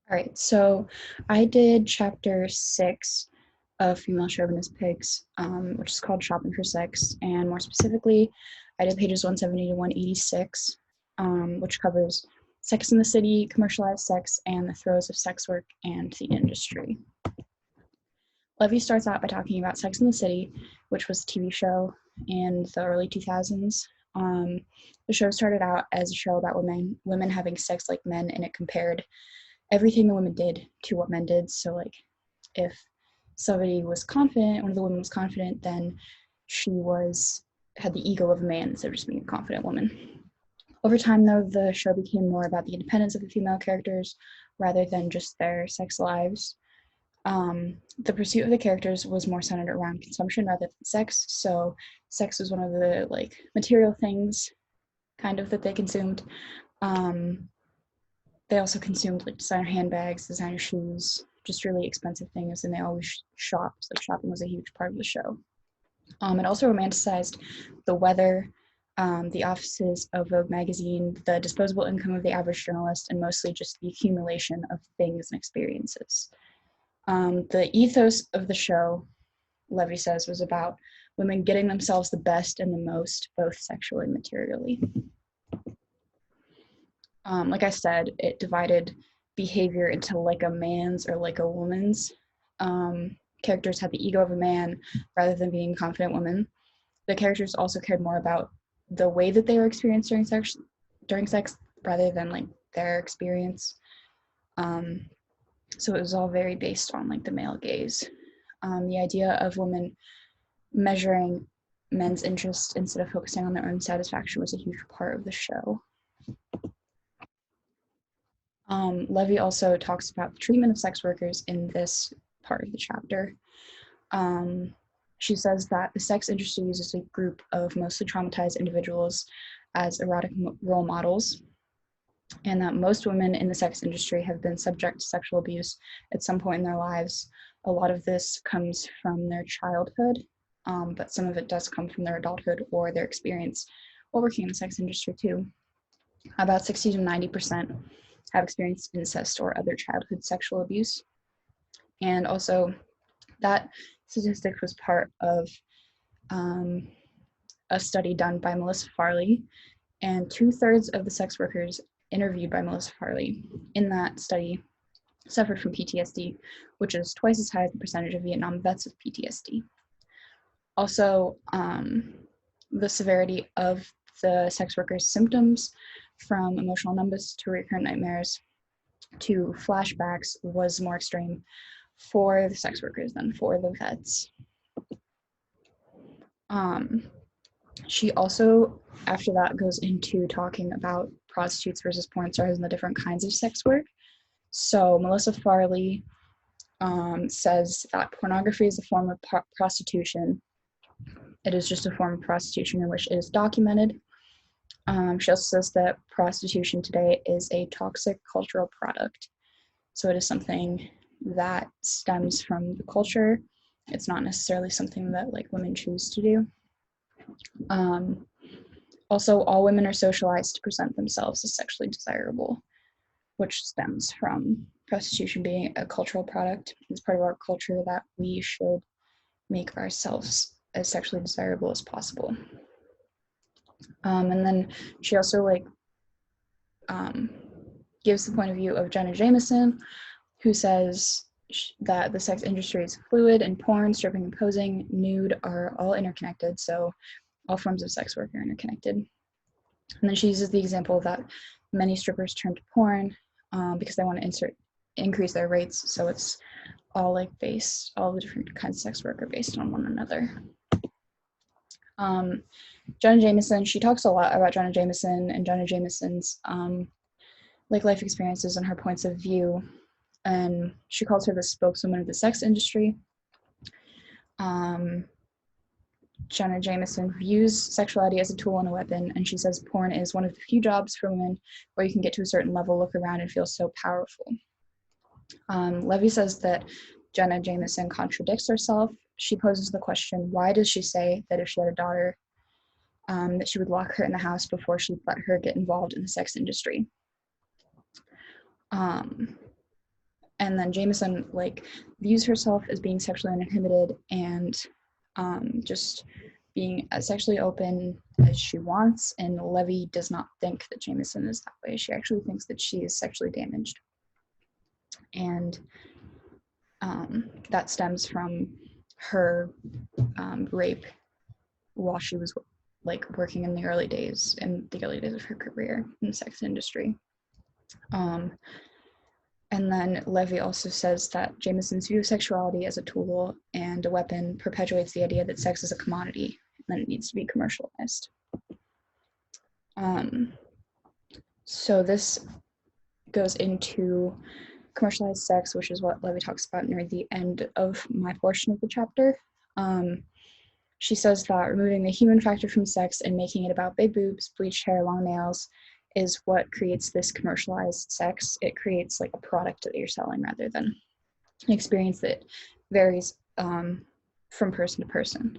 All right, so I did chapter 6 of Female Chauvinist Pigs, which is called Shopping for Sex, and more specifically, I did pages 170 to 186, which covers sex in the city, commercialized sex, and the throes of sex work and the industry. Levy starts out by talking about Sex in the City, which was a TV show in the early 2000s. The show started out as a show about women having sex like men, and it compared everything the women did to what men did. So, like, if somebody was confident, one of the women was confident, then she had the ego of a man instead of just being a confident woman. Over time, though, the show became more about the independence of the female characters rather than just their sex lives. The pursuit of the characters was more centered around consumption rather than sex. So sex was one of the material things kind of that they consumed. They also consumed like designer handbags, designer shoes, just really expensive things, and they always shopped. Like shopping was a huge part of the show. It also romanticized the weather, the offices of Vogue magazine, the disposable income of the average journalist, and mostly just the accumulation of things and experiences. The ethos of the show, Levy says, was about women getting themselves the best and the most, both sexually and materially. Like I said, it divided behavior into like a man's or like a woman's. Characters had the ego of a man rather than being confident women. The characters also cared more about the way that they were experienced during sex rather than like their experience. So it was all very based on like the male gaze. The idea of women measuring men's interests instead of focusing on their own satisfaction was a huge part of the show. Levy also talks about the treatment of sex workers in this part of the chapter. She says that the sex industry uses a group of mostly traumatized individuals as erotic role models, and that most women in the sex industry have been subject to sexual abuse at some point in their lives. A lot of this comes from their childhood, but some of it does come from their adulthood or their experience while working in the sex industry too. About 60 to 90% have experienced incest or other childhood sexual abuse. And also, that statistic was part of a study done by Melissa Farley, and 2/3 of the sex workers interviewed by Melissa Farley in that study suffered from PTSD, which is twice as high as the percentage of Vietnam vets with PTSD. Also, the severity of the sex workers' symptoms, from emotional numbness to recurrent nightmares to flashbacks, was more extreme for the sex workers than for the vets. She also, after that, goes into talking about prostitutes versus porn stars and the different kinds of sex work. So Melissa Farley says that pornography is a form of prostitution. It is just a form of prostitution in which it is documented. She also says that prostitution today is a toxic cultural product. So it is something that stems from the culture. It's not necessarily something that like women choose to do. Also, all women are socialized to present themselves as sexually desirable, which stems from prostitution being a cultural product. It's part of our culture that we should make ourselves as sexually desirable as possible. And then she also gives the point of view of Jenna Jameson, who says that the sex industry is fluid, and porn, stripping, and posing, nude are all interconnected. So all forms of sex work are interconnected. And then she uses the example that many strippers turn to porn because they want to increase their rates. So it's all all the different kinds of sex work are based on one another. Jenna Jameson, she talks a lot about Jenna Jameson and Jenna Jameson's life experiences and her points of view. And she calls her the spokeswoman of the sex industry. Jenna Jameson views sexuality as a tool and a weapon, and she says porn is one of the few jobs for women where you can get to a certain level, look around, and feel so powerful. Levy says that Jenna Jameson contradicts herself. She poses the question, why does she say that if she had a daughter, that she would lock her in the house before she'd let her get involved in the sex industry? And then Jameson views herself as being sexually uninhibited and just being as sexually open as she wants. And Levy does not think that Jameson is that way. She actually thinks that she is sexually damaged. And that stems from her rape while she was working in the early days of her career in the sex industry. And then Levy also says that Jameson's view of sexuality as a tool and a weapon perpetuates the idea that sex is a commodity and that it needs to be commercialized. So this goes into commercialized sex, which is what Levy talks about near the end of my portion of the chapter. She says that removing the human factor from sex and making it about big boobs, bleached hair, long nails is what creates this commercialized sex. It creates a product that you're selling rather than an experience that varies from person to person.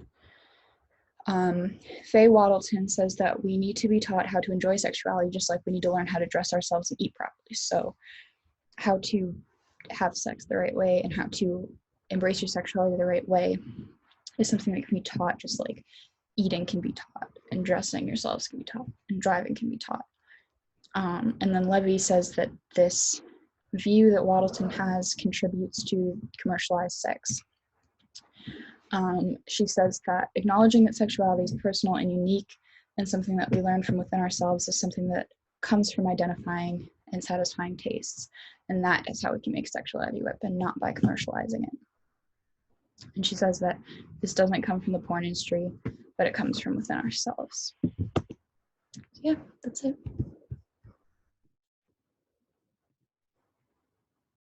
Faye Waddleton says that we need to be taught how to enjoy sexuality just like we need to learn how to dress ourselves and eat properly. So how to have sex the right way and how to embrace your sexuality the right way is something that can be taught, just like eating can be taught and dressing yourselves can be taught and driving can be taught. And then Levy says that this view that Waddleton has contributes to commercialized sex. She says that acknowledging that sexuality is personal and unique and something that we learn from within ourselves is something that comes from identifying and satisfying tastes. And that is how we can make sexuality a weapon, not by commercializing it. And she says that this doesn't come from the porn industry, but it comes from within ourselves. So yeah, that's it.